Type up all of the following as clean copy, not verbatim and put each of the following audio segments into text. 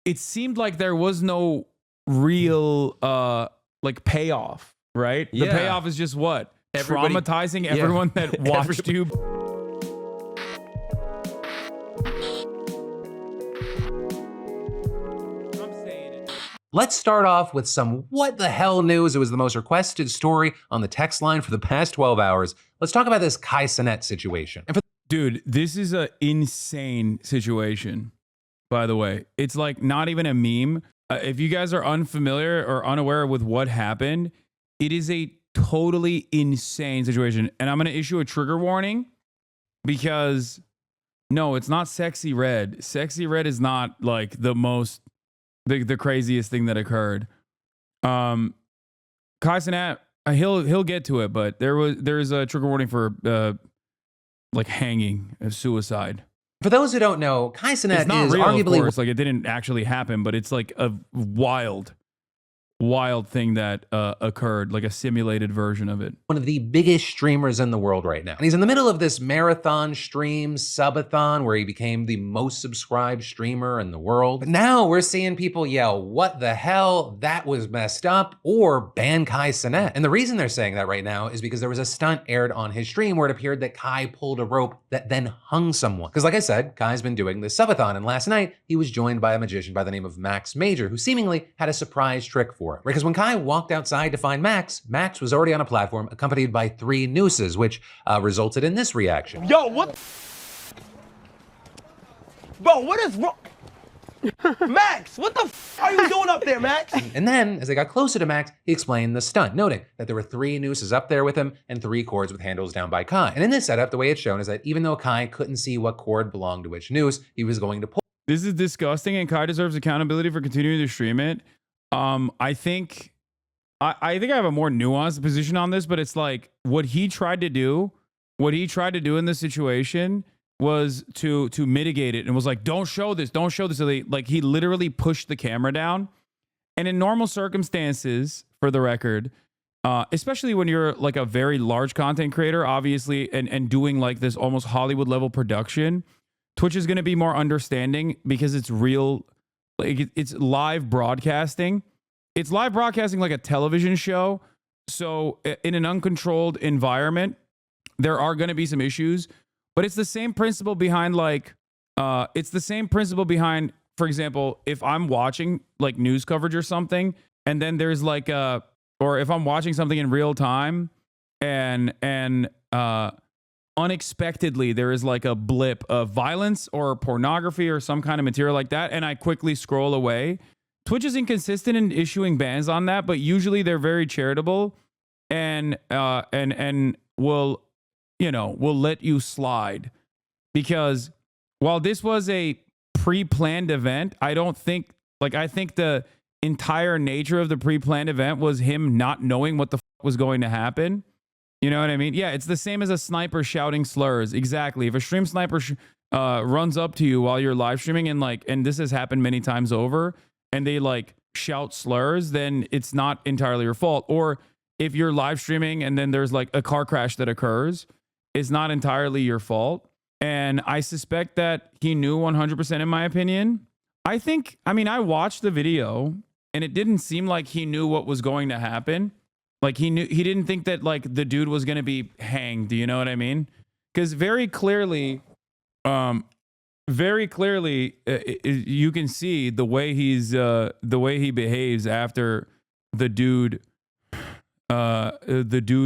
it seemed like there was no real like payoff, right? The payoff is just what? Traumatizing everyone that watched you. Let's start off with some what the hell news. It was the most requested story on the text line for the past 12 hours. Let's talk about this Kai Cenat situation. Dude, this is an insane situation, by the way. It's like not even a meme. If you guys are unfamiliar or unaware with what happened, it is a totally insane situation. And I'm going to issue a trigger warning because, no, it's not Sexy Red. Sexy Red is not like the craziest thing that occurred. Kai Cenat, he'll get to it, but there's a trigger warning for like hanging, suicide. For those who don't know, Kai Cenat is real, arguably, of course, like it didn't actually happen, but it's like a wild thing that occurred, like a simulated version of it. One of the biggest streamers in the world right now. And he's in the middle of this marathon stream, subathon, where he became the most subscribed streamer in the world. But now we're seeing people yell, what the hell, that was messed up, or ban Kai Cenat. And the reason they're saying that right now is because there was a stunt aired on his stream where it appeared that Kai pulled a rope that then hung someone. Because like I said, Kai's been doing this subathon, and last night he was joined by a magician by the name of Max Major, who seemingly had a surprise trick for him. Because when Kai walked outside to find Max, Max was already on a platform accompanied by 3 nooses, which resulted in this reaction. Yo, what? Bro, what is wrong? Max, what the are you doing up there, Max? And then, as they got closer to Max, he explained the stunt, noting that there were 3 nooses up there with him and 3 cords with handles down by Kai. And in this setup, the way it's shown is that even though Kai couldn't see what cord belonged to which noose, he was going to pull. This is disgusting, and Kai deserves accountability for continuing to stream it. I think I have a more nuanced position on this, but it's like what he tried to do in this situation was to mitigate it, and was like, don't show this. So he literally pushed the camera down. And in normal circumstances, for the record, especially when you're like a very large content creator, obviously, and doing like this almost Hollywood level production, Twitch is going to be more understanding because it's real. Like it's live broadcasting. It's live broadcasting like a television show. So in an uncontrolled environment, there are going to be some issues, but it's the same principle behind for example, if I'm watching like news coverage or something, and then there's like or if I'm watching something in real time and unexpectedly there is like a blip of violence or pornography or some kind of material like that, and I quickly scroll away. Twitch is inconsistent in issuing bans on that, but usually they're very charitable and will let you slide. Because while this was a pre-planned event, I think the entire nature of the pre-planned event was him not knowing what the was going to happen. You know what I mean? Yeah, it's the same as a sniper shouting slurs. Exactly. If a stream sniper runs up to you while you're live streaming and this has happened many times over, and they like shout slurs, then it's not entirely your fault. Or if you're live streaming and then there's like a car crash that occurs, it's not entirely your fault. And I suspect that he knew 100% in my opinion. I watched the video and it didn't seem like he knew what was going to happen. Like he didn't think that like the dude was going to be hanged. Do you know what I mean? Because very clearly, you can see the way he behaves after the dude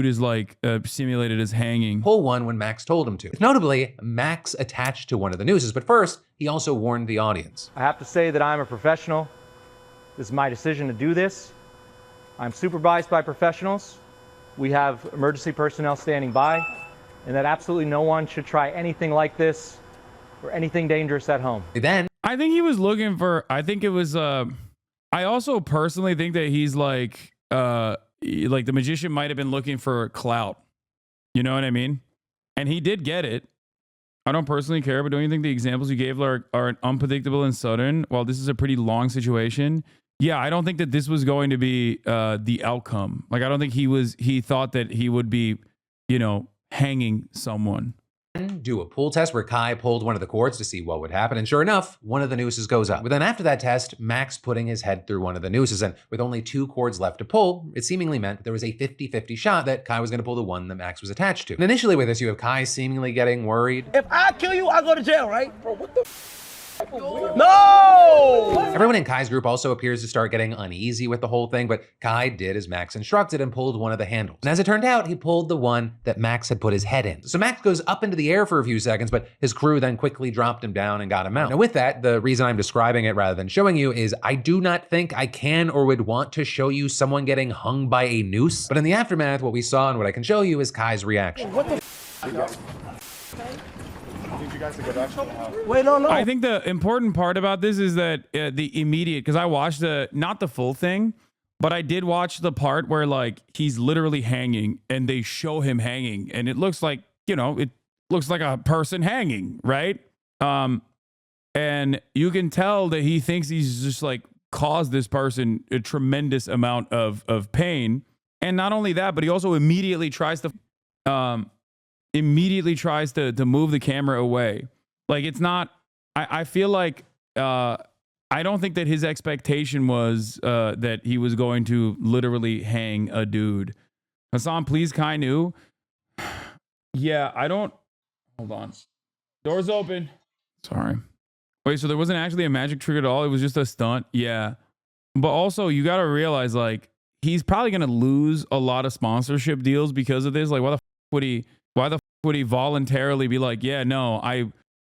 is like simulated as hanging. Pull one when Max told him to. Notably, Max attached to one of the nooses, but first, he also warned the audience. I have to say that I'm a professional. This is my decision to do this. I'm supervised by professionals. We have emergency personnel standing by, and that absolutely no one should try anything like this or anything dangerous at home. Then I think he was looking for, I also personally think that he's like the magician might have been looking for clout. You know what I mean? And he did get it. I don't personally care, but don't you think the examples you gave are unpredictable and sudden? While this is a pretty long situation, yeah, I don't think that this was going to be the outcome. Like, I don't think he thought that he would be, hanging someone. do a pull test where Kai pulled one of the cords to see what would happen, and sure enough, one of the nooses goes up. But then after that test, Max putting his head through one of the nooses, and with only 2 cords left to pull, it seemingly meant there was a 50-50 shot that Kai was going to pull the one that Max was attached to. And initially with this, you have Kai seemingly getting worried. If I kill you, I go to jail, right? Bro, what the No! Everyone in Kai's group also appears to start getting uneasy with the whole thing, but Kai did as Max instructed and pulled one of the handles. And as it turned out, he pulled the one that Max had put his head in. So Max goes up into the air for a few seconds, but his crew then quickly dropped him down and got him out. Now with that, the reason I'm describing it rather than showing you is I do not think I can or would want to show you someone getting hung by a noose. But in the aftermath, what we saw and what I can show you is Kai's reaction. What the Need you guys to go back to the house. Wait, no. I think the important part about this is that the immediate, because I watched not the full thing, but I did watch the part where like he's literally hanging and they show him hanging and it looks like, you know, it looks like a person hanging, right? And you can tell that he thinks he's just like caused this person a tremendous amount of pain. And not only that, but he also immediately tries to move the camera away. Like it's not, I feel like, I don't think that his expectation was that he was going to literally hang a dude. Hasan, please, Kai knew. Yeah, I don't, hold on. Doors open. Sorry. Wait, so there wasn't actually a magic trick at all? It was just a stunt? Yeah. But also, you got to realize, like, he's probably going to lose a lot of sponsorship deals because of this. Like, why the f would he voluntarily be like, yeah, no,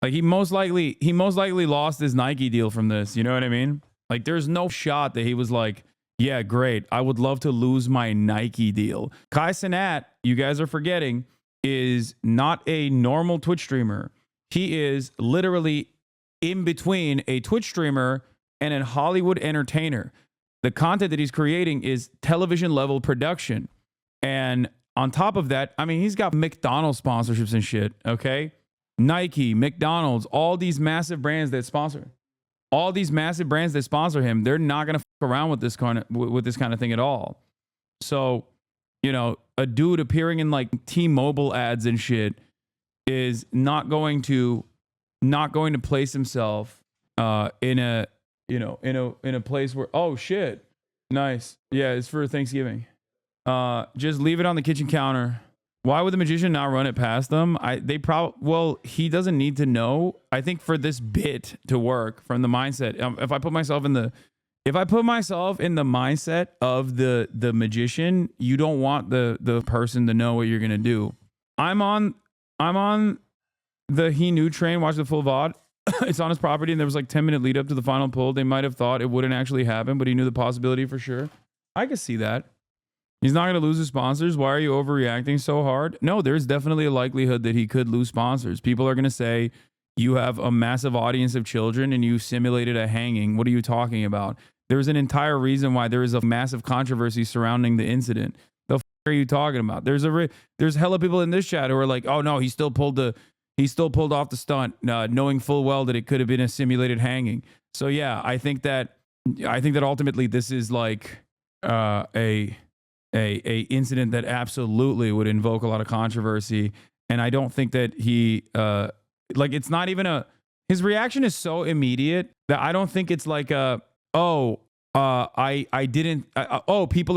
he most likely lost his Nike deal from this. You know what I mean? Like, there's no shot that he was like, yeah, great, I would love to lose my Nike deal. Kai Cenat, you guys are forgetting, is not a normal Twitch streamer. He is literally in between a Twitch streamer and a Hollywood entertainer. The content that he's creating is television level production. And on top of that, I mean, he's got McDonald's sponsorships and shit, okay? Nike, McDonald's, all these massive brands that sponsor him, they're not going to fuck around with this kind of thing at all. So, you know, a dude appearing in like T-Mobile ads and shit is not going to place himself in a place where, oh shit, nice, yeah, it's for Thanksgiving. Just leave it on the kitchen counter. Why would the magician not run it past them? Well, he doesn't need to know. I think for this bit to work from the mindset, if I put myself in the mindset of the magician, you don't want the person to know what you're gonna do. I'm on the he knew train, watch the full VOD. It's on his property and there was like 10-minute lead up to the final pull. They might have thought it wouldn't actually happen, but he knew the possibility for sure. I could see that. He's not going to lose his sponsors. Why are you overreacting so hard? No, there's definitely a likelihood that he could lose sponsors. People are going to say, you have a massive audience of children and you simulated a hanging. What are you talking about? There's an entire reason why there is a massive controversy surrounding the incident. The f are you talking about? There's hella people in this chat who are like, oh no, he still pulled off the stunt, knowing full well that it could have been a simulated hanging. So yeah, I think that ultimately this is like a incident that absolutely would invoke a lot of controversy. And I don't think that he it's not even his reaction is so immediate that I don't think it's like people are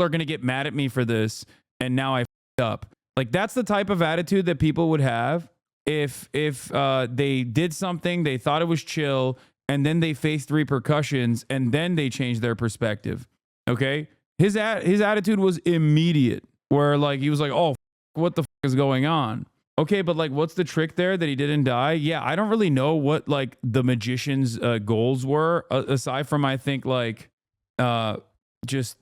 gonna get mad at me for this and now I f***ed up. Like that's the type of attitude that people would have if they did something, they thought it was chill, and then they faced repercussions and then they changed their perspective. Okay? His attitude was immediate, where like he was like, "Oh, what the is going on?" Okay, but like, what's the trick there that he didn't die? Yeah, I don't really know what like the magician's goals were, aside from I think like just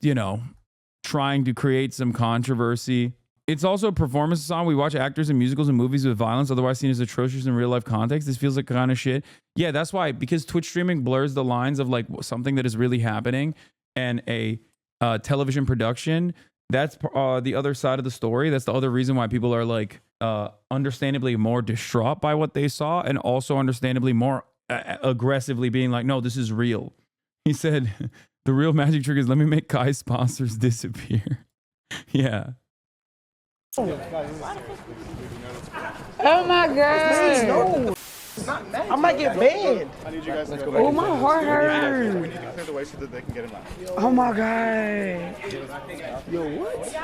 trying to create some controversy. It's also a performance song. We watch actors in musicals and movies with violence, otherwise seen as atrocious in real life context. This feels like kind of shit. Yeah, that's why, because Twitch streaming blurs the lines of like something that is really happening and a television production. That's the other side of the story. That's the other reason why people are like understandably more distraught by what they saw, and also understandably more aggressively being like, no, this is real. He said, the real magic trick is let me make Kai's sponsors disappear. Yeah. Oh my God. No. I might get banned. I need you guys to go Oh, my heart hurts. We need to clear the way so that they can get in line. Oh my God. Yo, what?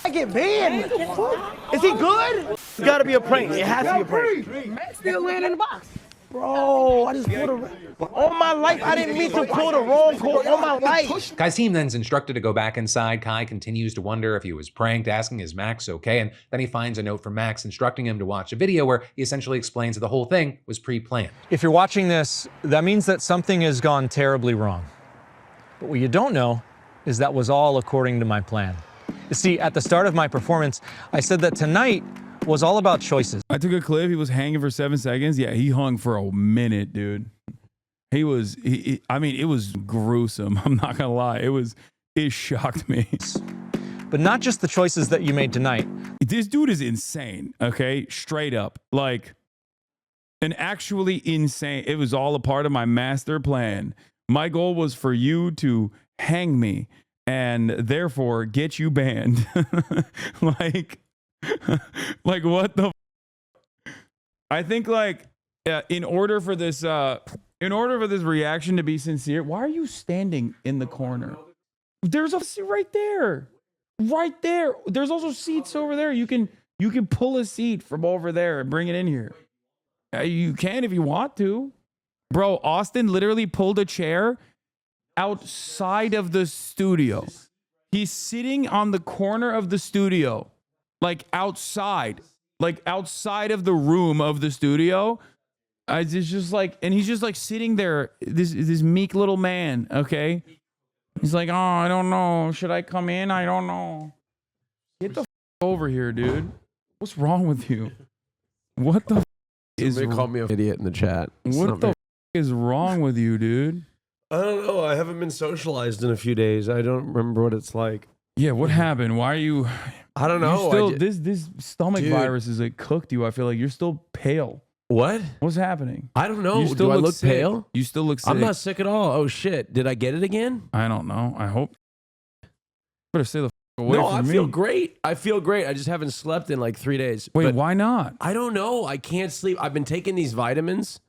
I get banned. What the fuck? Is he good? It's gotta be a prank. It has to be a prank. Max still laying in the box. Bro, I just pulled a... All my life, I didn't mean to pull the wrong call. All my life. Kai's team then's instructed to go back inside. Kai continues to wonder if he was pranked, asking, is Max okay? And then he finds a note from Max instructing him to watch a video where he essentially explains that the whole thing was pre-planned. If you're watching this, that means that something has gone terribly wrong. But what you don't know is that was all according to my plan. You see, at the start of my performance, I said that tonight was all about choices. I took a clip. He was hanging for 7 seconds. Yeah, he hung for a minute, dude. He was, I mean, it was gruesome. I'm not gonna lie. It shocked me. But not just the choices that you made tonight. This dude is insane, okay? Straight up. Like, an actually insane. It was all a part of my master plan. My goal was for you to hang me and therefore get you banned. like what the I think like in order for this reaction to be sincere, why are you standing in the corner? There's a seat right there. Right there. There's also seats over there. You can pull a seat from over there and bring it in here. You can if you want to. Bro, Austin literally pulled a chair outside of the studio. He's sitting on the corner of the studio. Like outside of the room of the studio. It's just like, and he's just like sitting there, this meek little man, okay? He's like, oh, I don't know. Should I come in? I don't know. Get the over here, dude. What's wrong with you? What the is Somebody called me an idiot in the chat. What the is wrong with you, dude? I don't know. I haven't been socialized in a few days. I don't remember what it's like. Yeah, what happened? Why are you... I don't know. Still, this stomach virus is like cooked you. I feel like you're still pale. What? What's happening? I don't know. You still Do I look sick. pale? You still look sick. I'm not sick at all. Oh shit! Did I get it again? I don't know. I hope. Better stay the away No, from I me. feel great. I feel great. I just haven't slept in like 3 days. Wait, But why not? I don't know. I can't sleep. I've been taking these vitamins,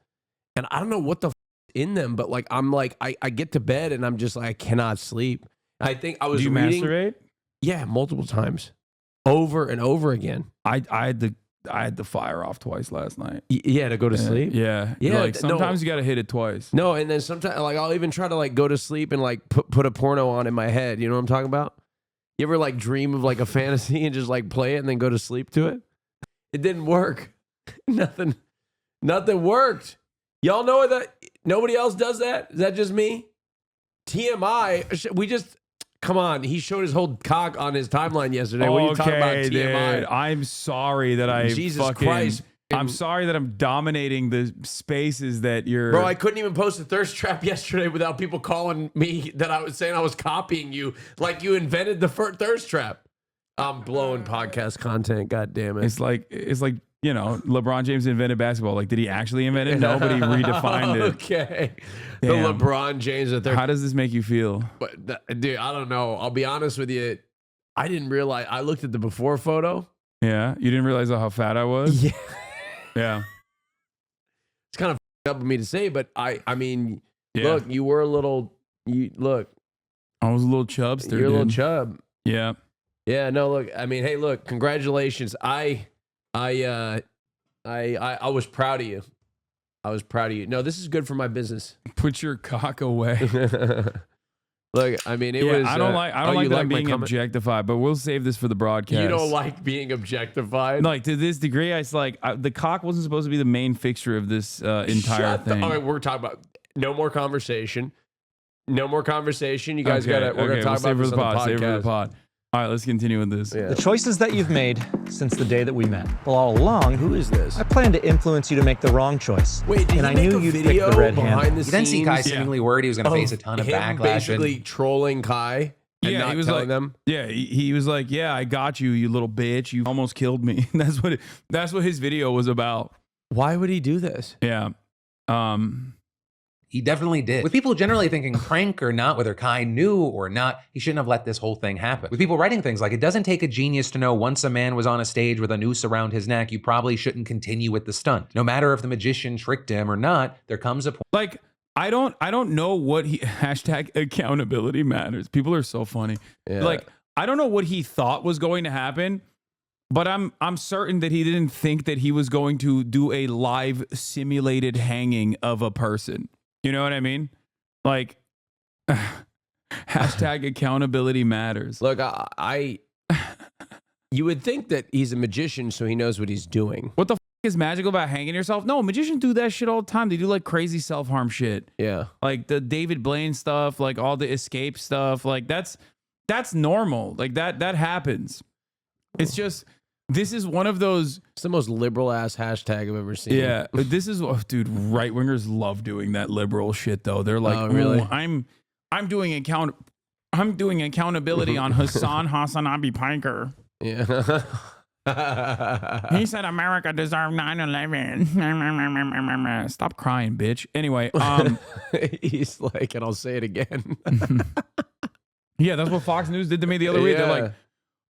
and I don't know what the in them. But like, I'm like, I get to bed and I'm just like, I cannot sleep. I think I was Do you reading. masturbate? Yeah, multiple times, over and over again. I had the fire off twice last night. Yeah, to go to sleep. Yeah. Yeah, Like no. sometimes you got to hit it twice. No, and then sometimes like I'll even try to like go to sleep and like put a porno on in my head. You know what I'm talking about? You ever like dream of like a fantasy and just like play it and then go to sleep to it? It didn't work. Nothing worked. Y'all know that nobody else does that? Is that just me? TMI. We just come on. He showed his whole cock on his timeline yesterday. What are you talking about, TMI? Dude, I'm sorry that I Jesus fucking... Christ. I'm sorry that I'm dominating the spaces that you're... Bro, I couldn't even post a thirst trap yesterday without people calling me that I was saying I was copying you, like you invented the thirst trap. I'm blowing podcast content. God damn it! It's like you know, LeBron James invented basketball. Like, did he actually invent it? No, but he redefined it. Okay, Damn. the LeBron James the third. How does this make you feel? But dude, I don't know. I'll be honest with you. I didn't realize. I looked at the before photo. Yeah, you didn't realize how fat I was. Yeah, yeah. It's kind of up of me to say, but I mean, Yeah. look, you were a little. Look, I was a little chubster. you're a little dude. chub. Yeah. Yeah, no, look, I mean, hey, look, congratulations. I was proud of you. I was proud of you. No, this is good for my business. Put your cock away. Look, I mean, it Yeah, was. I don't like you that I'm my being comment? objectified, but we'll save this for the broadcast. You don't like being objectified? Like to this degree, it's like the cock wasn't supposed to be the main fixture of this entire thing. All right, we're talking about no more conversation. No more conversation. You guys Okay, got to. We're gonna talk save about it this for the on pod. the Save it for the podcast. pod. All right, let's continue with this. Yeah. The choices that you've made since the day that we met. Well, all along, Who is this? I planned to influence you to make the wrong choice. Wait, did and he I make knew a you'd pick video the red behind hand. the You then see Kai scenes seemingly worried he was going to face a ton of him backlash. basically trolling Kai and Yeah, not he was telling like, them. yeah, he was like, yeah, I got you, you little bitch. You almost killed me. That's what his video was about. Why would he do this? Yeah. He definitely did. With people generally thinking prank or not, whether Kai knew or not, he shouldn't have let this whole thing happen. With people writing things like, it doesn't take a genius to know once a man was on a stage with a noose around his neck, you probably shouldn't continue with the stunt. No matter if the magician tricked him or not, there comes a point. Like, I don't know what he hashtag accountability matters. People are so funny. Yeah. Like, I don't know what he thought was going to happen, but I'm certain that he didn't think that he was going to do a live simulated hanging of a person. You know what I mean? Like, hashtag accountability matters. Look, you would think that he's a magician, so he knows what he's doing. What the is magical about hanging yourself? No, magicians do that shit all the time. They do like crazy self-harm shit. Yeah. Like the David Blaine stuff, like all the escape stuff. Like that's normal. Like that happens. It's just, this is one of those. It's the most liberal ass hashtag I've ever seen. Yeah. This is, dude, right wingers love doing that liberal shit though. They're like, oh, really? I'm doing accountability on Hasan Hasanabi Piker. Yeah. He said America deserved 9/11. Stop crying, bitch. Anyway, he's like, and I'll say it again. yeah, that's what Fox News did to me the other week. They're like,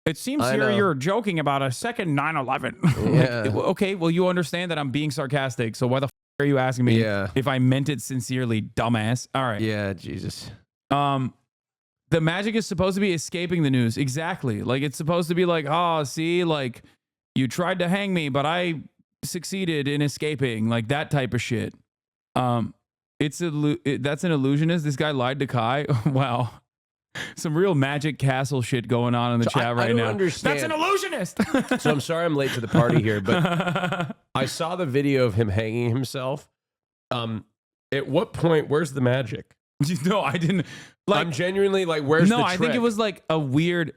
it seems I here know. you're joking about a second 9/11. Yeah. Like, okay, well, you understand that I'm being sarcastic, so why the are you asking me if I meant it sincerely, dumbass? All right. Yeah, Jesus. The magic is supposed to be escaping the news. Exactly. Like, it's supposed to be like, oh, see, like, you tried to hang me, but I succeeded in escaping. Like, that type of shit. That's an illusionist. This guy lied to Kai. Wow. Some real Magic Castle shit going on in the chat right now. Understand. That's an illusionist. So I'm sorry I'm late to the party here, but I saw the video of him hanging himself. At what point, where's the magic? No, I didn't. Like, I'm genuinely like, where's the trick? I think it was like a weird,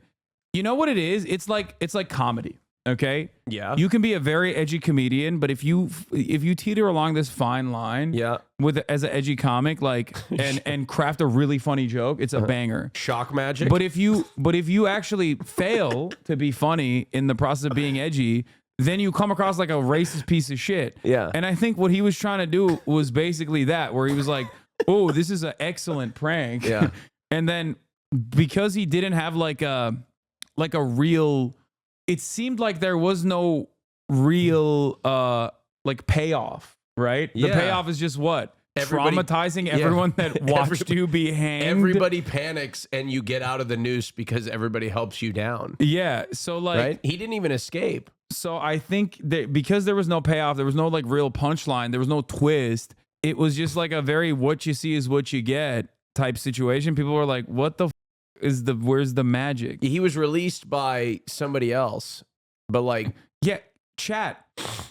you know what it is? It's like comedy. Okay. Yeah. You can be a very edgy comedian, but if you teeter along this fine line, as an edgy comic, like, and craft a really funny joke, it's a banger. Shock magic. But if you actually fail to be funny in the process of being edgy, then you come across like a racist piece of shit. Yeah. And I think what he was trying to do was basically that, where he was like, oh, this is an excellent prank. Yeah. And then because he didn't have like a real, it seemed like there was no real like payoff, right? Yeah. The payoff is just what? Traumatizing yeah. everyone that watched you be hanged. Everybody panics and you get out of the noose because everybody helps you down. Yeah. So like, right? He didn't even escape. So I think that because there was no payoff, there was no like real punchline, there was no twist. It was just like a very what you see is what you get type situation. People were like, what the where's the magic? He was released by somebody else, but like, yeah, chat.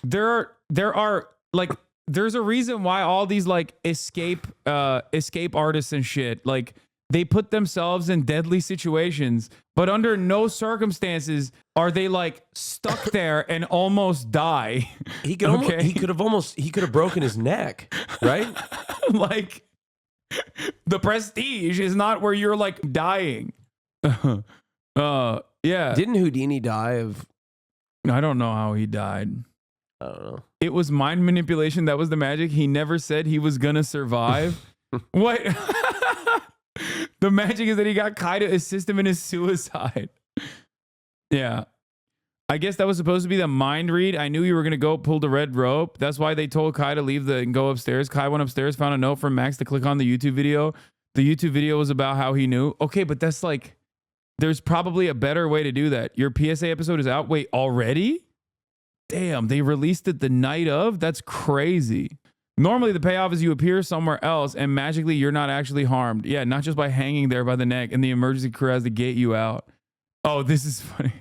There are like, there's a reason why all these like escape artists and shit, like, they put themselves in deadly situations, but under no circumstances are they like stuck there and almost die. He could he could have broken his neck, right? Like, the Prestige is not where you're like dying. Yeah. Didn't Houdini die of? I don't know how he died. I don't know. It was mind manipulation. That was the magic. He never said he was gonna survive. What? The magic is that he got Kai to assist him in his suicide. Yeah. I guess that was supposed to be the mind read. I knew you were going to go pull the red rope. That's why they told Kai to leave and go upstairs. Kai went upstairs, found a note from Max to click on the YouTube video. The YouTube video was about how he knew. Okay, but that's like, there's probably a better way to do that. Your PSA episode is out. Wait, already? Damn, they released it the night of? That's crazy. Normally, the payoff is you appear somewhere else and magically you're not actually harmed. Yeah, not just by hanging there by the neck and the emergency crew has to get you out. Oh, this is funny.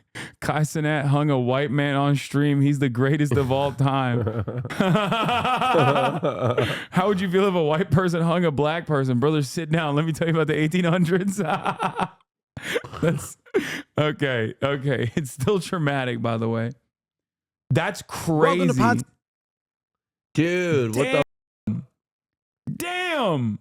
Kai Cenat hung a white man on stream. He's the greatest of all time. How would you feel if a white person hung a black person? Brother, sit down. Let me tell you about the 1800s. That's okay. Okay. It's still traumatic, by the way. That's crazy. Dude, what the? Damn.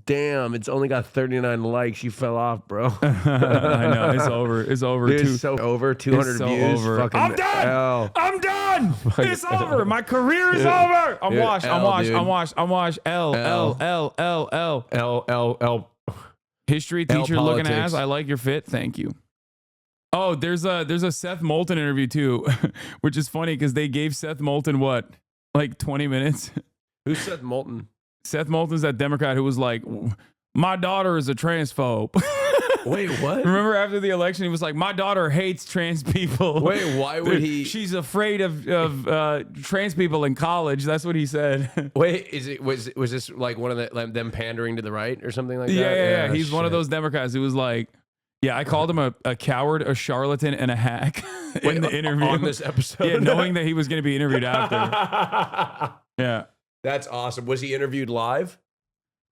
Damn, it's only got 39 likes. You fell off, bro. I know it's over. It's over. Dude, Too. it's so over. 200 so views. over. Fucking I'm done. L. I'm done. It's over. My career is over. I'm Dude, washed. I'm L, washed. dude. I'm washed. I'm washed. L. History teacher looking ass. I like your fit. Thank you. Oh, there's a Seth Moulton interview too, which is funny because they gave Seth Moulton what, like 20 minutes. Who's Seth Moulton? Seth Moulton's that Democrat who was like, my daughter is a transphobe. Wait, what? Remember after the election, he was like, my daughter hates trans people. Wait, why would he? She's afraid of trans people in college. That's what he said. Wait, was this like one of them pandering to the right or something like that? Yeah. He's one of those Democrats who was like, yeah, I called him a coward, a charlatan, and a hack in the interview. On this episode? Yeah, knowing that he was going to be interviewed after. Yeah. That's awesome. Was he interviewed live?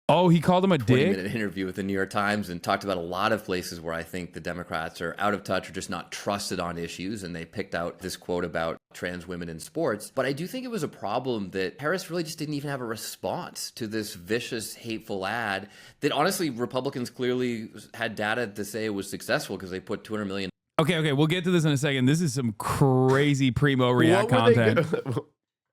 Oh, he called him a dick? 20-minute interview with the New York Times and talked about a lot of places where I think the Democrats are out of touch or just not trusted on issues. And they picked out this quote about trans women in sports. But I do think it was a problem that Harris really just didn't even have a response to this vicious, hateful ad that honestly, Republicans clearly had data to say it was successful because they put $200 million. Okay. We'll get to this in a second. This is some crazy primo react content.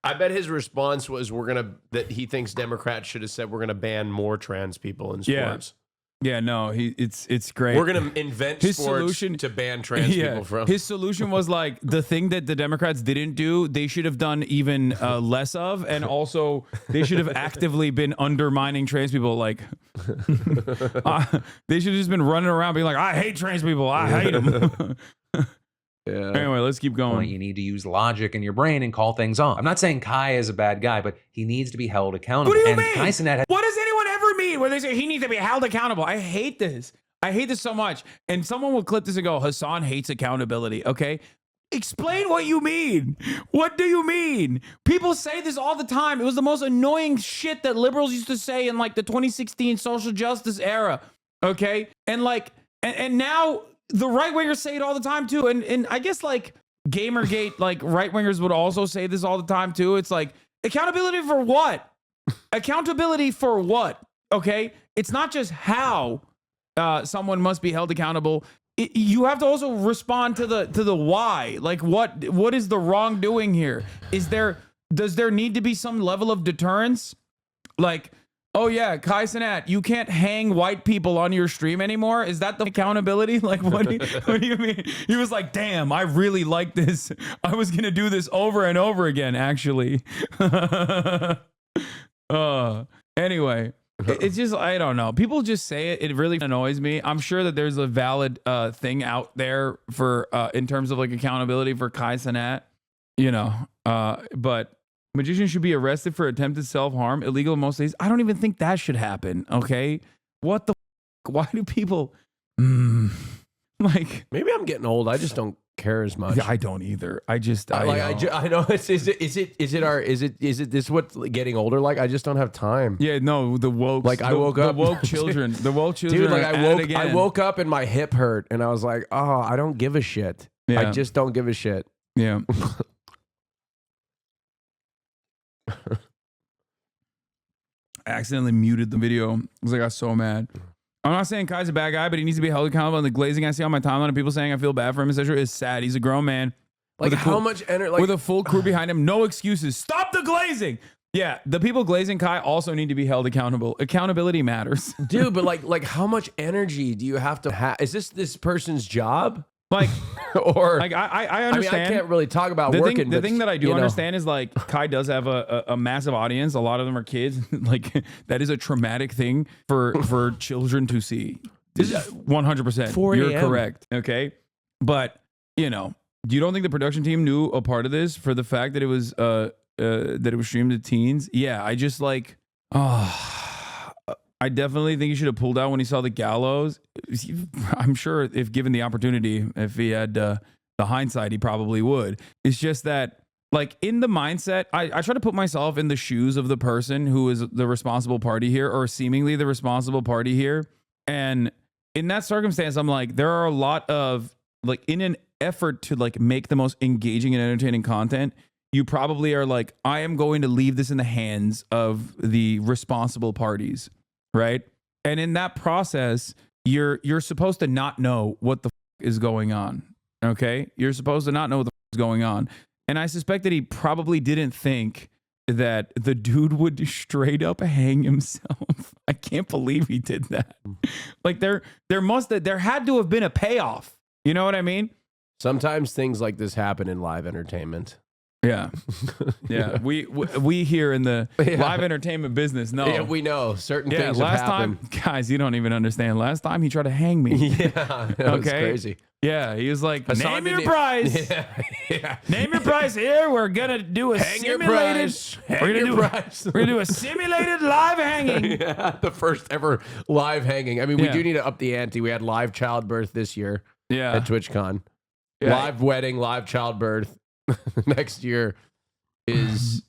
I bet his response was that he thinks Democrats should have said we're gonna ban more trans people in sports. Yeah, no, it's great. We're gonna invent his sports solution to ban trans people from. His solution was like the thing that the Democrats didn't do, they should have done even less of, and also they should have actively been undermining trans people. Like they should have just been running around being like, I hate trans people, I hate them. Yeah. Anyway, let's keep going. You need to use logic in your brain and call things off. I'm not saying Kai is a bad guy, but he needs to be held accountable. What do you and mean? Kai Cenat What does anyone ever mean when they say he needs to be held accountable? I hate this. I hate this so much. And someone will clip this and go, Hasan hates accountability. Okay. Explain what you mean. What do you mean? People say this all the time. It was the most annoying shit that liberals used to say in like the 2016 social justice era. Okay. And like, and now the right wingers say it all the time too. And I guess like Gamergate, like right wingers would also say this all the time too. It's like accountability for what? Accountability for what? Okay. It's not just how someone must be held accountable. You have to also respond to the why. Like what is the wrongdoing here? Does there need to be some level of deterrence? Like, oh yeah, Kai Cenat, you can't hang white people on your stream anymore. Is that the accountability? Like, what do you mean? He was like, damn, I really like this. I was gonna do this over and over again, actually. Anyway, it's just, I don't know. People just say it. It really annoys me. I'm sure that there's a valid thing out there for in terms of like accountability for Kai Cenat, you know, but magicians should be arrested for attempted self-harm, illegal in most states. I don't even think that should happen. Okay. What the why do people like, maybe I'm getting old. I just don't care as much. I don't either. I know. Is it this what getting older like? I just don't have time. Yeah, no, the woke, like I woke up, the woke children, dude, like I woke up and my hip hurt and I was like, oh, I don't give a shit. Yeah. I just don't give a shit. Yeah. I accidentally muted the video because I got so mad. I'm not saying Kai's a bad guy, but he needs to be held accountable. And the glazing I see on my timeline of people saying I feel bad for him, etc., is sad. He's a grown man. Like how much energy? Like, with a full crew behind him, no excuses. Stop the glazing. Yeah, the people glazing Kai also need to be held accountable. Accountability matters, dude. But like, how much energy do you have to have? Is this person's job? Like, or like I understand. I mean, I can't really talk about working. The thing that I do understand is like Kai does have a massive audience. A lot of them are kids. Like that is a traumatic thing for children to see. This is 100%. You're correct. Okay, but you know, you don't think the production team knew a part of this for the fact that it was streamed to teens? Yeah, I just like I definitely think he should have pulled out when he saw the gallows. I'm sure if given the opportunity, if he had the hindsight, he probably would. It's just that, like, in the mindset, I try to put myself in the shoes of the person who is the responsible party here, or seemingly the responsible party here. And in that circumstance, I'm like, there are a lot of, like, in an effort to, like, make the most engaging and entertaining content, you probably are like, I am going to leave this in the hands of the responsible parties. right? And in that process, you're supposed to not know what the is going on. Okay, you're supposed to not know what the is going on. And I suspect that he probably didn't think that the dude would straight up hang himself. I can't believe he did that. Like there had to have been a payoff. You know what I mean? Sometimes things like this happen in live entertainment. Yeah. Yeah. We here in the live entertainment business know. Yeah, we know certain things last have happened. time, guys, you don't even understand. Last time he tried to hang me. Yeah, that was crazy. Yeah, he was like, Hasan name your didn't- price. Yeah. Name your price here. We're gonna do a Hang your simulated. price. We're Hang gonna your do. price. We're gonna do a simulated live hanging. Yeah, the first ever live hanging. I mean, we Yeah. do need to up the ante. We had live childbirth this year Yeah. at TwitchCon. Yeah. Live wedding, live childbirth. Next year is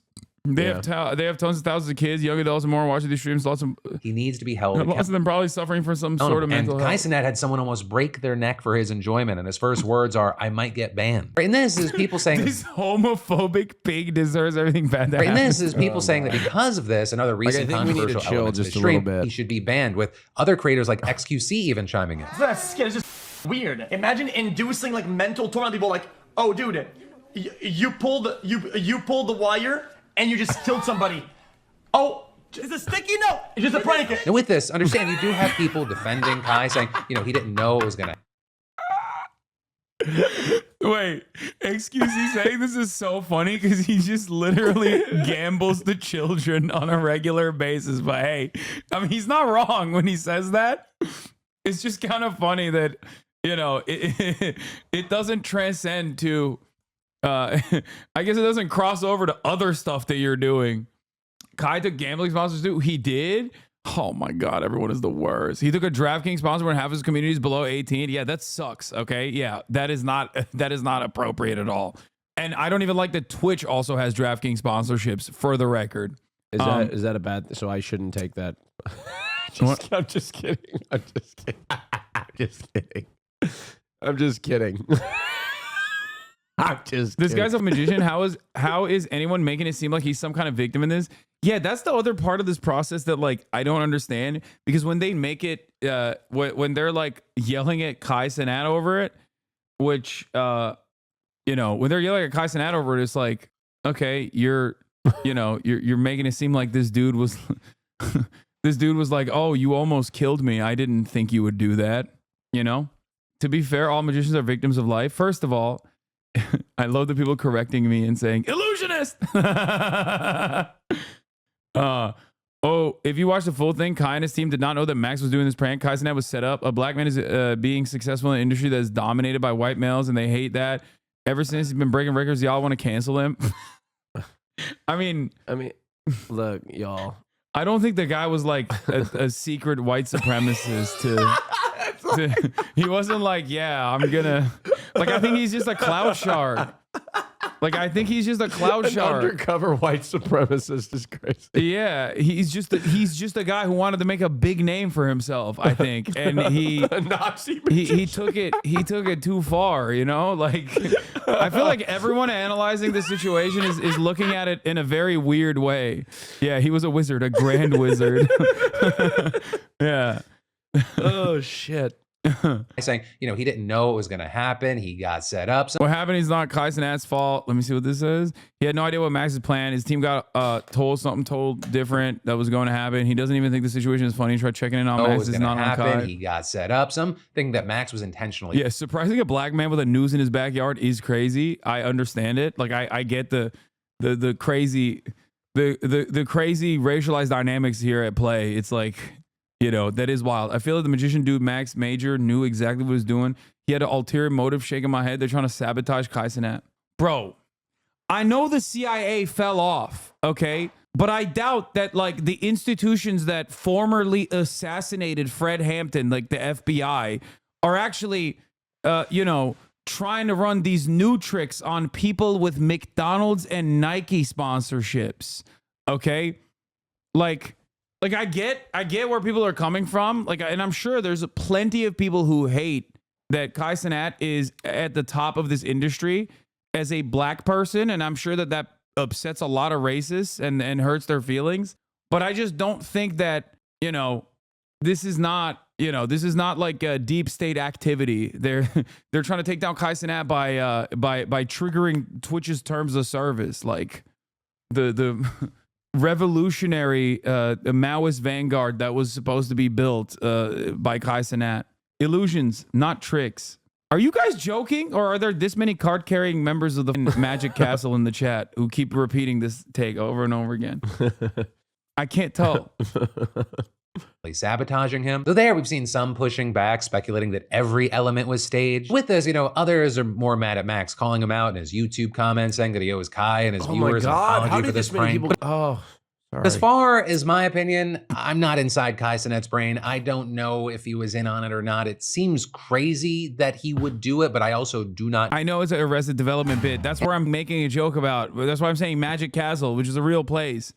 They Yeah. have tons of thousands of kids, young adults, and more watching these streams. Lots of He needs to be held lots of them probably suffering from some sort of mental and Kai health. Cenat had someone almost break their neck for his enjoyment, and his first words are, "I might get banned." Right, and this is people saying, This homophobic pig deserves everything bad to right, and happen. this is people saying that because of this and other recent think we need to controversial chill elements of just his a little stream, bit. he should be banned. With other creators like XQC even chiming in. It's just weird. Imagine inducing like mental torment on people. Like, oh, dude, you pulled the wire and you just killed somebody. Oh, it's a sticky note. It's just a prank. And with this, understand you do have people defending Kai, saying, he didn't know it was gonna. Wait, excuse me, saying this is so funny because he just literally gambles the children on a regular basis. But hey, I mean, he's not wrong when he says that. It's just kind of funny that, it doesn't transcend to, I guess it doesn't cross over to other stuff that you're doing. Kai took gambling sponsors too. He did. Oh my God, everyone is the worst. He took a DraftKings sponsor when half his community is below 18. Yeah, that sucks. Okay. Yeah, that is not appropriate at all. And I don't even like that Twitch also has DraftKings sponsorships, for the record. is that a bad? So I shouldn't take that. I'm just kidding. I'm just kidding. I'm just kidding. I'm just kidding. I'm just This kidding. guy's a magician. How is anyone making it seem like he's some kind of victim in this? Yeah, that's the other part of this process that like I don't understand, because when they make it when they're like yelling at Kai Cenat over it, which when they're yelling at Kai Cenat over it, it's like, okay, you're making it seem like this dude was like, oh, you almost killed me. I didn't think you would do that. To be fair, all magicians are victims of life. First of all, I love the people correcting me and saying illusionist. If you watch the full thing, Kai and his team did not know that Max was doing this prank. Kai Cenat was set up. A black man is being successful in an industry that is dominated by white males, and they hate that. Ever since he's been breaking records, y'all want to cancel him. I mean, look, y'all. I don't think the guy was like a secret white supremacist he wasn't like, yeah, I'm gonna, like, I think he's just a cloud shark. Like, I think he's just a cloud shark. Undercover white supremacist is crazy. Yeah, he's just a guy who wanted to make a big name for himself, I think, and A Nazi he took it too far, Like, I feel like everyone analyzing the situation is looking at it in a very weird way. Yeah, he was a wizard, a grand wizard. Yeah. Oh shit. Saying, he didn't know it was going to happen. He got set up. So What happened is not Kai Cenat's fault. Let me see what this says. He had no idea what Max's plan. His team got told different that was going to happen. He doesn't even think the situation is funny. He tried checking in on it Max. was It's going to not on Kai. happen. He got set up. Something that Max was intentionally. Yeah, surprising a black man with a noose in his backyard is crazy. I understand it. Like I get the crazy the crazy racialized dynamics here at play. It's like, that is wild. I feel like the magician dude, Max Major, knew exactly what he was doing. He had an ulterior motive. Shaking my head. They're trying to sabotage Kai Cenat. Bro, I know the CIA fell off, okay? But I doubt that, like, the institutions that formerly assassinated Fred Hampton, like the FBI, are actually, trying to run these new tricks on people with McDonald's and Nike sponsorships, okay? Like I get where people are coming from. Like, and I'm sure there's plenty of people who hate that Kai Cenat is at the top of this industry as a black person, and I'm sure that upsets a lot of racists and hurts their feelings. But I just don't think that this is not, you know, this is not like a deep state activity. They're trying to take down Kai Cenat by triggering Twitch's terms of service, like the revolutionary Maoist vanguard that was supposed to be built by Kai Cenat. Illusions, not tricks. Are you guys joking, or are there this many card-carrying members of the Magic Castle in the chat who keep repeating this take over and over again? I can't tell. Sabotaging him. Though there, we've seen some pushing back, speculating that every element was staged. With this, you know, others are more mad at Max, calling him out in his YouTube comments, saying that he owes Kai and his viewers an apology for this prank. Oh, sorry. As far as my opinion, I'm not inside Kai Cenat's brain. I don't know if he was in on it or not. It seems crazy that he would do it, but I also do not. I know it's an Arrested Development bit. That's where I'm making a joke about. That's why I'm saying Magic Castle, which is a real place.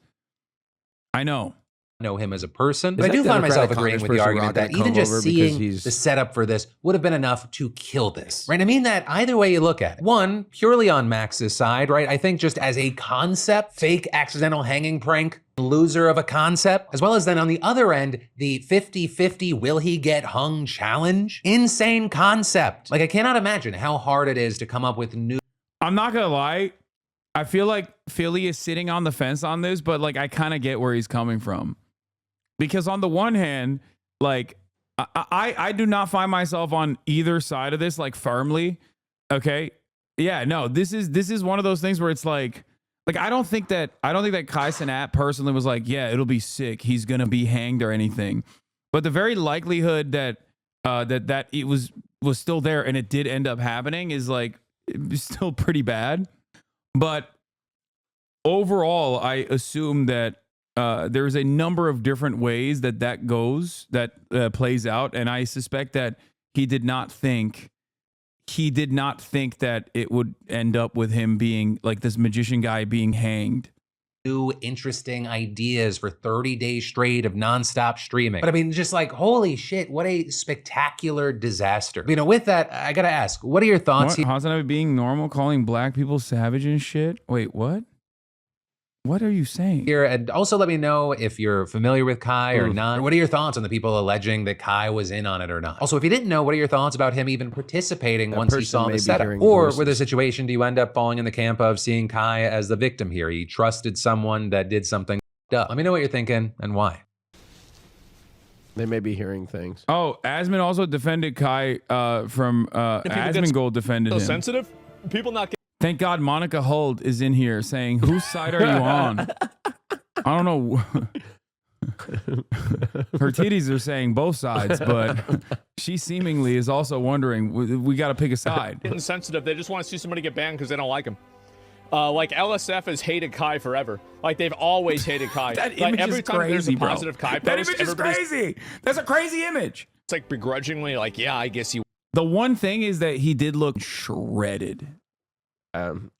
I know him as a person, but I do find myself agreeing with the argument that even just seeing the setup for this would have been enough to kill this, right? I mean that either way you look at it. One, purely on Max's side, right? I think just as a concept, fake accidental hanging prank, loser of a concept, as well as then on the other end, the 50-50 will he get hung challenge. Insane concept. Like I cannot imagine how hard it is to come up with new. I'm not gonna lie. I feel like Philly is sitting on the fence on this, but like I kind of get where he's coming from. Because on the one hand, like I do not find myself on either side of this like firmly. Okay. Yeah, no, this is one of those things where it's like I don't think that Kai Cenat personally was like, yeah, it'll be sick, he's gonna be hanged or anything. But the very likelihood that that it was still there and it did end up happening is like still pretty bad. But overall, I assume that there's a number of different ways that plays out, and I suspect that he did not think that it would end up with him being like this magician guy being hanged. New interesting ideas for 30 days straight of nonstop streaming. But I mean, just like, holy shit, what a spectacular disaster. You know, with that, I gotta ask, what are your thoughts? Hasanabi being normal, calling black people savage and shit? Wait, what? What are you saying? Here, and also let me know if you're familiar with Kai or not. What are your thoughts on the people alleging that Kai was in on it or not? Also, if you didn't know, what are your thoughts about him even participating once he saw the setup? Or with a situation, do you end up falling in the camp of seeing Kai as the victim here? He trusted someone that did something up. Let me know what you're thinking and why. They may be hearing things. Oh, Asman also defended Kai from Asman Gold defended him. Sensitive? People not. Thank God Monica Huld is in here saying, whose side are you on? I don't know. Her titties are saying both sides, but she seemingly is also wondering, we got to pick a side. Insensitive. They just want to see somebody get banned because they don't like him. Like LSF has hated Kai forever. Like they've always hated Kai. That like image every is time crazy, there's a bro. positive Kai post, that image is crazy. That's a crazy image. It's like begrudgingly like, yeah, I guess you. The one thing is that he did look shredded.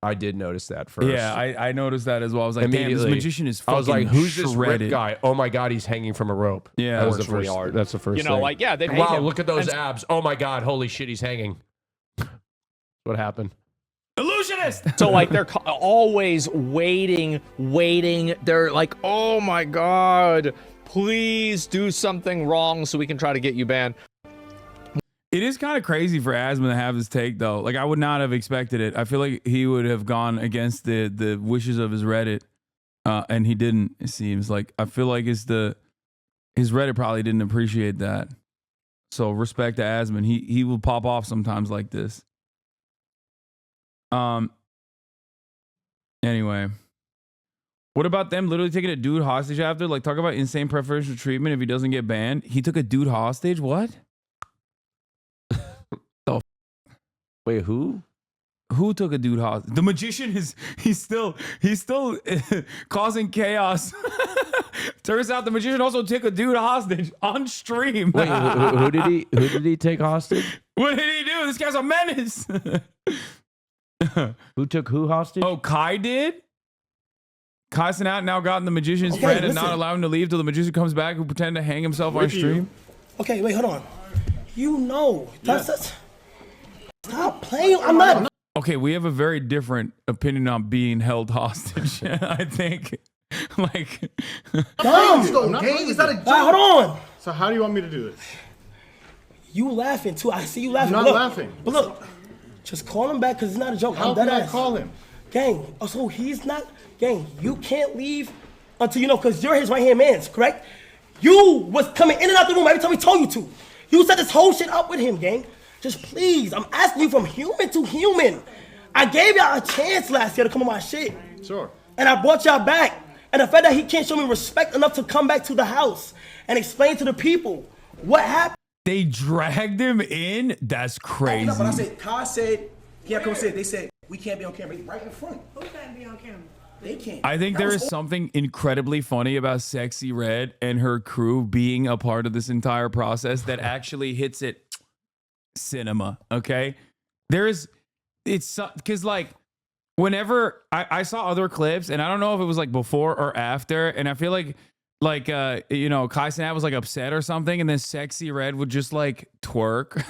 I did notice that first. Yeah, I noticed that as well. I was like, damn, this magician is fucking I was like, who's this shredded. red guy? Oh my God, he's hanging from a rope. Yeah, that was the first. Really that's the first. You know, thing. like yeah, they. Wow, look at those abs. Oh my God, holy shit, he's hanging. What happened? Illusionist. So like they're always waiting. They're like, oh my God, please do something wrong so we can try to get you banned. It is kind of crazy for Asman to have this take, though. Like, I would not have expected it. I feel like he would have gone against the wishes of his Reddit, and he didn't, it seems. Like, I feel like his Reddit probably didn't appreciate that. So, respect to Asman. He will pop off sometimes like this. Anyway. What about them literally taking a dude hostage after? Like, talk about insane preferential treatment if he doesn't get banned. He took a dude hostage? What? Wait, who? Who took a dude hostage? The magician he's still causing chaos. Turns out the magician also took a dude hostage on stream. Wait, who did he take hostage? What did he do? This guy's a menace. Who took who hostage? Oh, Kai did? Kai Cenat now gotten the magician's friend and not allowed him to leave till the magician comes back who pretended to hang himself on stream. Okay, wait, hold on. You know, that's stop playing. I'm not. Okay, we have a very different opinion on being held hostage. I think, like, dumb. Is that a joke? Hold on. So how do you want me to do this? You laughing too. I see you laughing. I'm not laughing. But look, just call him back because it's not a joke. How I'm dead can I ass. call him? Gang, so he's not, gang, you can't leave until you know, because you're his right-hand man, correct? You was coming in and out the room every time he told you to. You set this whole shit up with him, gang. Just please, I'm asking you from human to human. I gave y'all a chance last year to come on my shit. Sure. And I brought y'all back. And the fact that he can't show me respect enough to come back to the house and explain to the people what happened. They dragged him in? That's crazy. No, but I said, Kai said, yeah, come said, they said, we can't be on camera. He's right in front. Who can't be on camera? They can't. I think there is something incredibly funny about Sexy Red and her crew being a part of this entire process that actually hits it cinema, okay? It's because like whenever I saw other clips, and I don't know if it was like before or after, and I feel like you know, Kai Cenat was like upset or something, and then Sexy Red would just like twerk.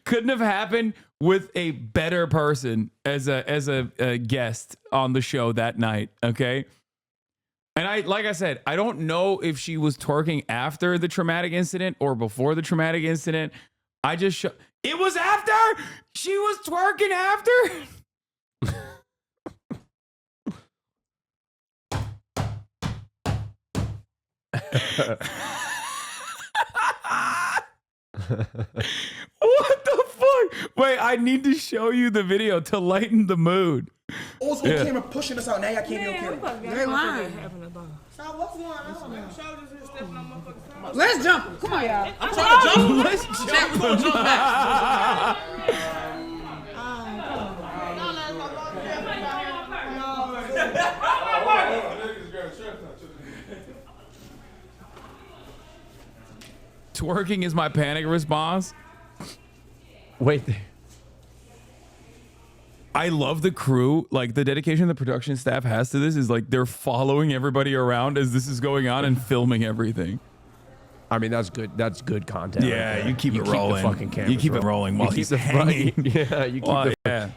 Couldn't have happened with a better person as a guest on the show that night, okay? And like I said, I don't know if she was twerking after the traumatic incident or before the traumatic incident. I just it was after. She was twerking after. What the fuck? Wait, I need to show you the video to lighten the mood. Also, on camera pushing us out. Now y'all can't be on camera. They're lying. So what's going on? Let's jump. Come on, y'all. I'm trying to jump. Let's jump. We're gonna jump back. Twerking is my panic response. Wait. I love the crew. Like the dedication the production staff has to this is like they're following everybody around as this is going on and filming everything. I mean, that's good. That's good content. Yeah, right you keep it the rolling. fucking cameras You keep it rolling while he's the hanging. Yeah,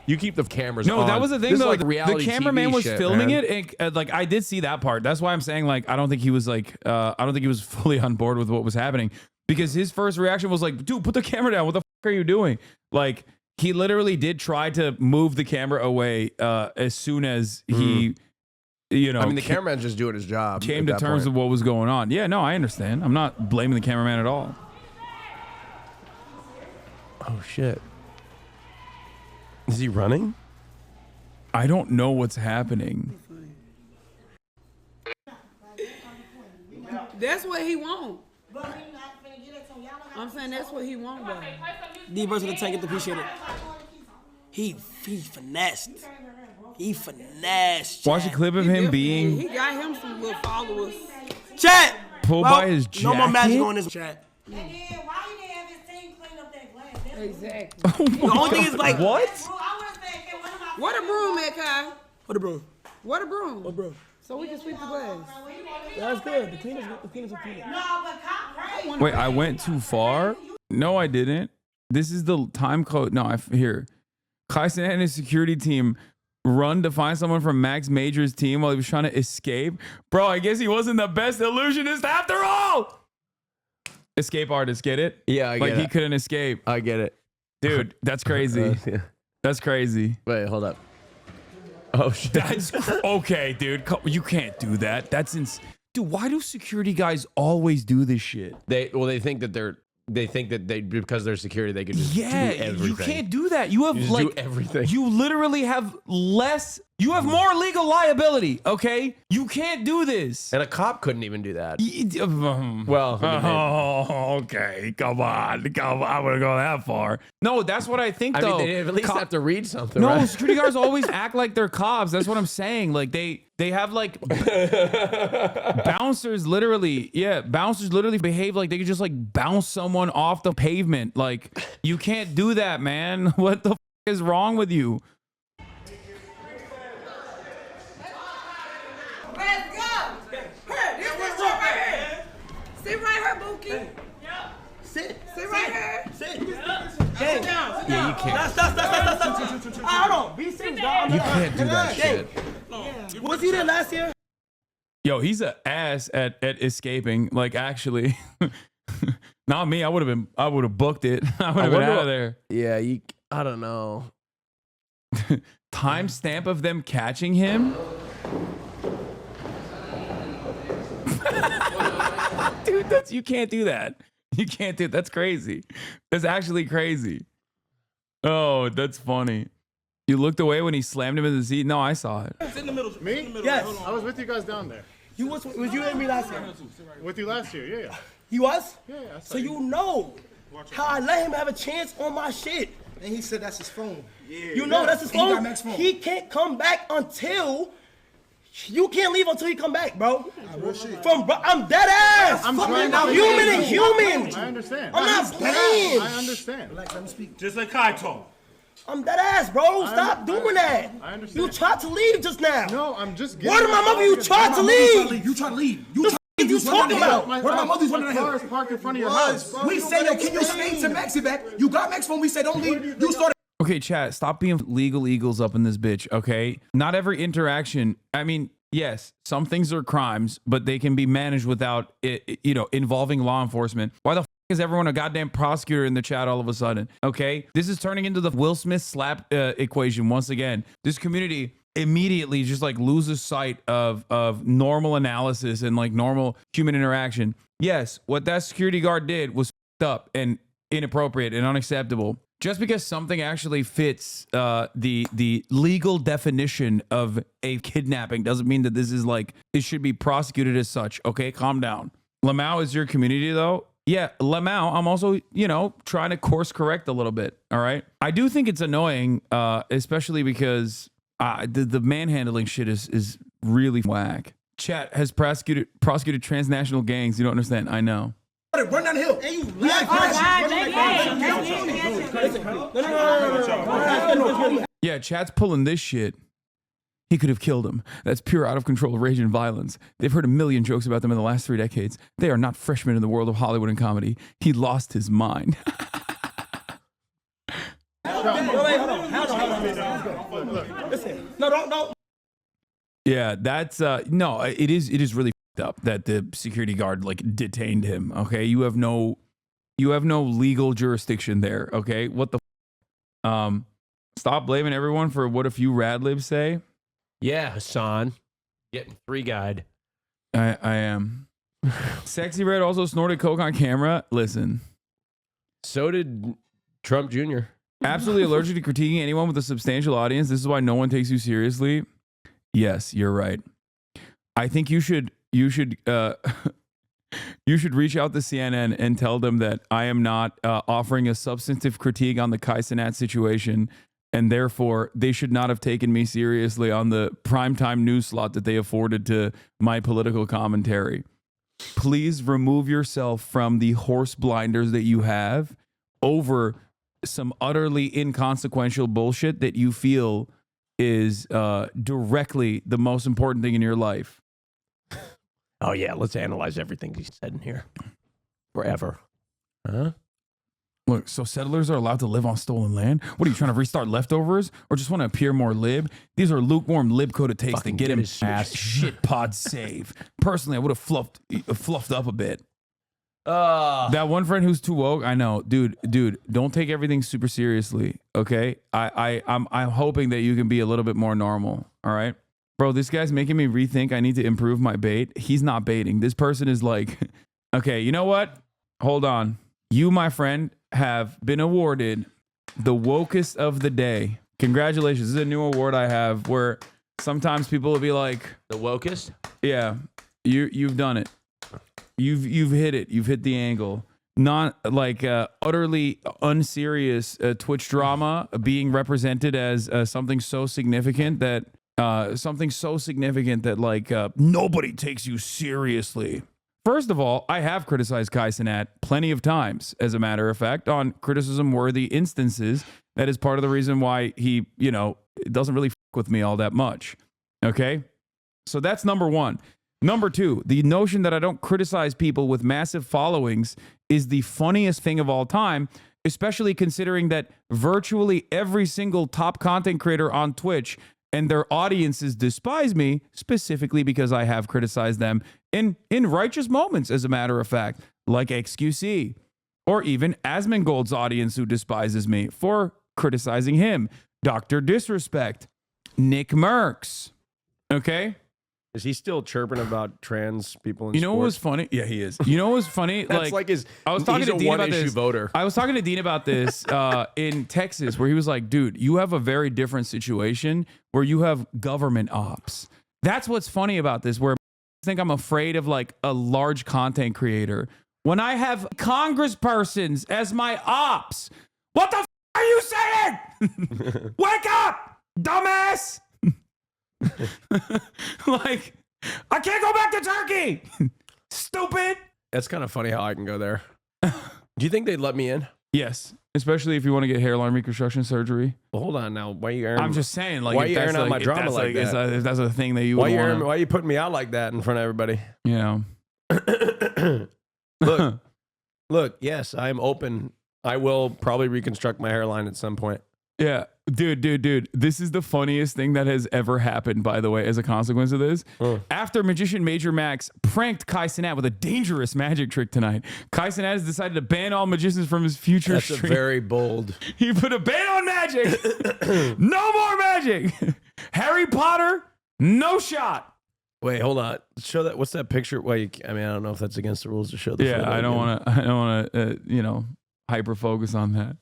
you keep the cameras. No, on. that was the thing This is though. like the reality cameraman TV was shit, filming man. it, and like I did see that part. That's why I'm saying like I don't think he was like I don't think he was fully on board with what was happening, because his first reaction was like, dude, put the camera down. What the fuck are you doing? Like he literally did try to move the camera away as soon as he, you know. I mean, the cameraman's just doing his job. Came to terms with what was going on. Yeah, no, I understand. I'm not blaming the cameraman at all. Oh shit! Is he running? I don't know what's happening. That's what he want. I'm saying that's what he want, though. D-Verse of the tank, appreciate it. He finessed. He finessed. Watch a clip of him being He got him some little followers. Chat. pulled by his jacket. No more magic on this chat. And then why you didn't have his team clean up that glass? Exactly. The only thing is like what? What a broom, at Kai? What a broom. What a broom? What broom? So we can sweep the glass. That's good. The cleaners will clean it. Wait, I went too far? No, I didn't. This is the time code. No, here. Kai Cenat and his security team run to find someone from Max Major's team while he was trying to escape. Bro, I guess he wasn't the best illusionist after all. Escape artist, get it? Yeah, I get it. Like he couldn't escape. I get it. Dude, that's crazy. Yeah. That's crazy. Wait, hold up. Oh shit. That's okay, dude. You can't do that. That's dude. Why do security guys always do this shit? They think that because they're security they could just do everything. You can't do that. You have do everything. You literally have less. You have more legal liability. Okay, you can't do this. And a cop couldn't even do that. Well, okay, come on. I wouldn't go that far. No, that's what I think. Though, they at least have to read something. No, right? security guards always act like they're cops. That's what I'm saying. Like they have like bouncers literally. Yeah, bouncers literally behave like they could just like bounce someone off the pavement. Like you can't do that, man. What the is wrong with you? Let's go. Sit right here, Bookie. Sit. Sit right here. Sit. Sit down. Yeah, you can't. Stop. Hold on. Be serious, dog. You can't do that shit. Was he there last year? Yo, he's an ass at escaping. Like, actually, not me. I would have booked it. I would have been out of there. Yeah, I don't know. Timestamp of them catching him. Dude, you can't do that. You can't do. That's crazy. That's actually crazy. Oh, that's funny. You looked away when he slammed him in the seat. No, I saw it. Sit in the middle. Me? Yes. I was with you guys down there. You was you and me last year? With you last year, yeah. He was? Yeah. So you know how I let him have a chance on my shit. And he said that's his phone. Yeah. You know that's his And he got phone. Mac's phone. He can't come back until you can't leave until he come back, bro. I'm dead ass. I'm trying to human and human. I understand. I'm not playing. I understand. Relax, let me speak. Just like Kai told. I'm dead ass, bro. Stop doing that. I understand. You tried to leave just now. No, I'm just Word of my mother, you tried to leave. You tried to leave. You talking about? Word of my mother, you wanted to car help. is parked in front of your house. We said, yo, can you speak to Maxie back? You got Mac's phone. We said, don't leave. You started. Okay, chat, stop being legal eagles up in this bitch, okay? Not every interaction, I mean, yes, some things are crimes, but they can be managed without, involving law enforcement. Why the is everyone a goddamn prosecutor in the chat all of a sudden, okay? This is turning into the Will Smith slap equation once again. This community immediately just like loses sight of normal analysis and like normal human interaction. Yes, what that security guard did was f***ed up and inappropriate and unacceptable. Just because something actually fits the legal definition of a kidnapping doesn't mean that this is like, it should be prosecuted as such. Okay, calm down. Lamau is your community though. Yeah, Lamau, I'm also, trying to course correct a little bit. All right. I do think it's annoying, especially because the manhandling shit is really whack. Chat has prosecuted transnational gangs. You don't understand. I know. Run down the hill. Hey, you Yeah, chat's pulling this shit. He could have killed him. That's pure out of control rage and violence. They've heard a million jokes about them in the last 3 decades. They are not freshmen in the world of Hollywood and comedy. He lost his mind. Listen, no, don't. Yeah, that's no. It is really f***ed up that the security guard like detained him. Okay, you have no legal jurisdiction there. Okay, what the? Stop blaming everyone for what a few rad libs say. Yeah, Hasan. Getting 3-guyed. I am. Sexy Red also snorted coke on camera. Listen. So did Trump Jr. Absolutely allergic to critiquing anyone with a substantial audience. This is why no one takes you seriously. Yes, you're right. I think you should you should reach out to CNN and tell them that I am not offering a substantive critique on the Kai Cenat situation. And therefore, they should not have taken me seriously on the primetime news slot that they afforded to my political commentary. Please remove yourself from the horse blinders that you have over some utterly inconsequential bullshit that you feel is directly the most important thing in your life. Oh, yeah. Let's analyze everything he said in here. Forever. Huh? Look, so settlers are allowed to live on stolen land? What are you trying to restart leftovers? Or just want to appear more lib? These are lukewarm lib code it takes to get him ass shit pod save. Personally, I would have fluffed up a bit. That one friend who's too woke, I know. Dude, don't take everything super seriously, okay? I'm hoping that you can be a little bit more normal, all right? Bro, this guy's making me rethink I need to improve my bait. He's not baiting. This person is like, okay, you know what? Hold on. You, my friend, have been awarded the wokest of the day. Congratulations. This is a new award I have where sometimes people will be like, the wokest? Yeah, you've done it. You've hit it. You've hit the angle. Not like utterly unserious Twitch drama being represented as something so significant that like nobody takes you seriously. First of all, I have criticized Kai Cenat plenty of times, as a matter of fact, on criticism-worthy instances. That is part of the reason why he, doesn't really f*** with me all that much. Okay? So that's number one. Number two, the notion that I don't criticize people with massive followings is the funniest thing of all time, especially considering that virtually every single top content creator on Twitch and their audiences despise me specifically because I have criticized them in righteous moments, as a matter of fact, like XQC, or even Asmongold's audience who despises me for criticizing him, Dr. Disrespect, Nick Merckx. Okay? Is he still chirping about trans people in You know sports? what was funny? Yeah, he is. You know what was funny? That's like his. I was talking he's to a Dean about one-issue this. voter. I was talking to Dean about this in Texas, where he was like, "Dude, you have a very different situation where you have government ops. That's what's funny about this. Where I think I'm afraid of like a large content creator when I have congresspersons as my ops. What the are you saying? Wake up, dumbass!" Like, I can't go back to Turkey. Stupid. That's kind of funny how I can go there. Do you think they'd let me in? Yes, especially if you want to get hairline reconstruction surgery. Well, hold on now. Why are you airing? I'm just saying, like, why are if you that's airing out like, my if drama that's like that? if that's a thing that you Why would you, want. why are you putting me out like that in front of everybody? You know. Look. Yes, I am open. I will probably reconstruct my hairline at some point. Yeah, dude. This is the funniest thing that has ever happened, by the way, as a consequence of this. After magician Major Max pranked Kai Cenat with a dangerous magic trick tonight, Kai Cenat has decided to ban all magicians from his future That's stream. a very bold. He put a ban on magic. No more magic. Harry Potter, no shot. Wait, hold on. Show that. What's that picture? Well, I mean, I don't know if that's against the rules to show the photo. I don't want to, hyper focus on that.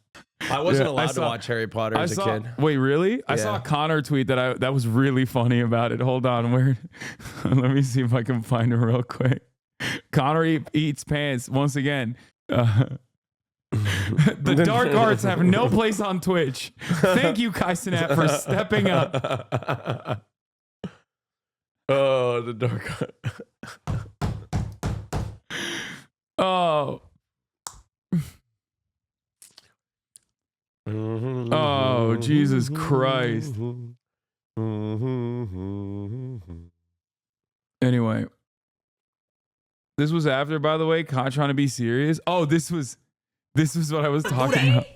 I wasn't allowed to watch Harry Potter as a kid. Wait, really? I saw a Connor tweet that was really funny about it. Hold on, where? Let me see if I can find it real quick. Connor eats pants once again. The dark arts have no place on Twitch. Thank you, Kai Cenat, for stepping up. Oh, the dark art. Oh. Oh, Jesus Christ. Anyway, this was after, by the way, Con trying to be serious. Oh, this was what I was talking about.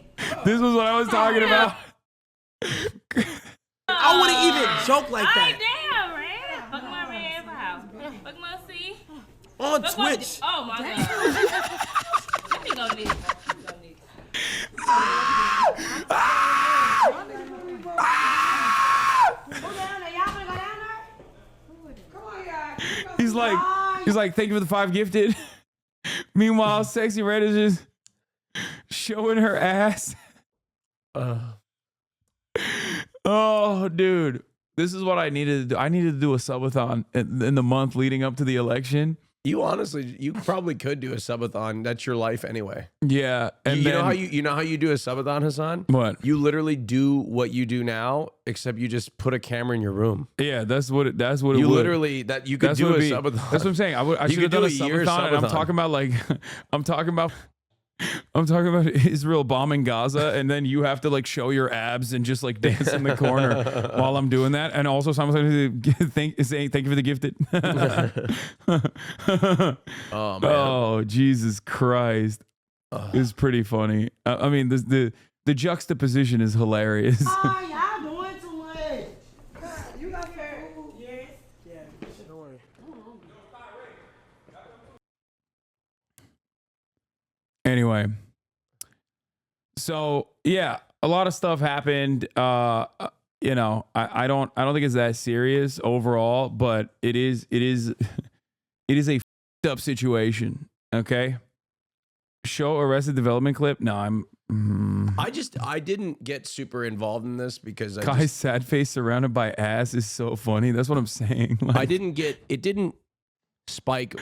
This was what I was talking about. I wouldn't even joke like that. Damn, man. Fuck my red house. Fuck my C. On Twitch. Oh, my God. Let me go need it. He's like, thank you for the 5 gifted. Meanwhile, Sexy Red is just showing her ass. Oh, dude. This is what I needed to do. I needed to do a subathon in the month leading up to the election. You probably could do a subathon. That's your life anyway. Yeah. And you know how you do a subathon, Hasan? What? You literally do what you do now, except you just put a camera in your room. Yeah, that's what it You would. literally you could do a subathon. That's what I'm saying. I should have done a subathon, and I'm talking about like I'm talking about Israel bombing Gaza, and then you have to like show your abs and just like dance in the corner while I'm doing that, and also simultaneously saying thank you for the gifted. Oh man! Oh Jesus Christ! It's pretty funny. I mean, the juxtaposition is hilarious. Oh, y'all doing too much. You got fair. Yes. Yeah, don't worry. Anyway, so yeah, a lot of stuff happened. I don't think it's that serious overall, but it is a f***ed up situation. Okay. Show Arrested Development clip. No, I didn't get super involved in this because Kai's sad face surrounded by ass is so funny. That's what I'm saying. Like, it didn't spike.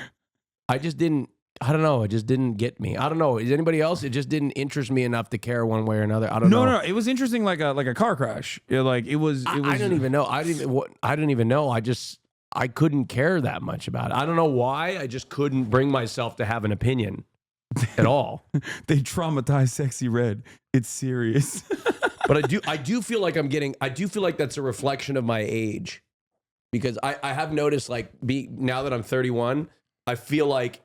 I don't know. It just didn't get me. I don't know. Is anybody else? It just didn't interest me enough to care one way or another. I don't know. No. It was interesting, like a car crash. It was. I don't even know. I didn't even know. I couldn't care that much about it. I don't know why. I just couldn't bring myself to have an opinion at all. They traumatized Sexy Red. It's serious. But I do feel like I do feel like that's a reflection of my age, because I have noticed, like, now that I'm 31, I feel like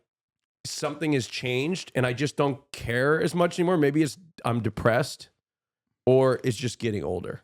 something has changed and I just don't care as much anymore. Maybe I'm depressed, or it's just getting older.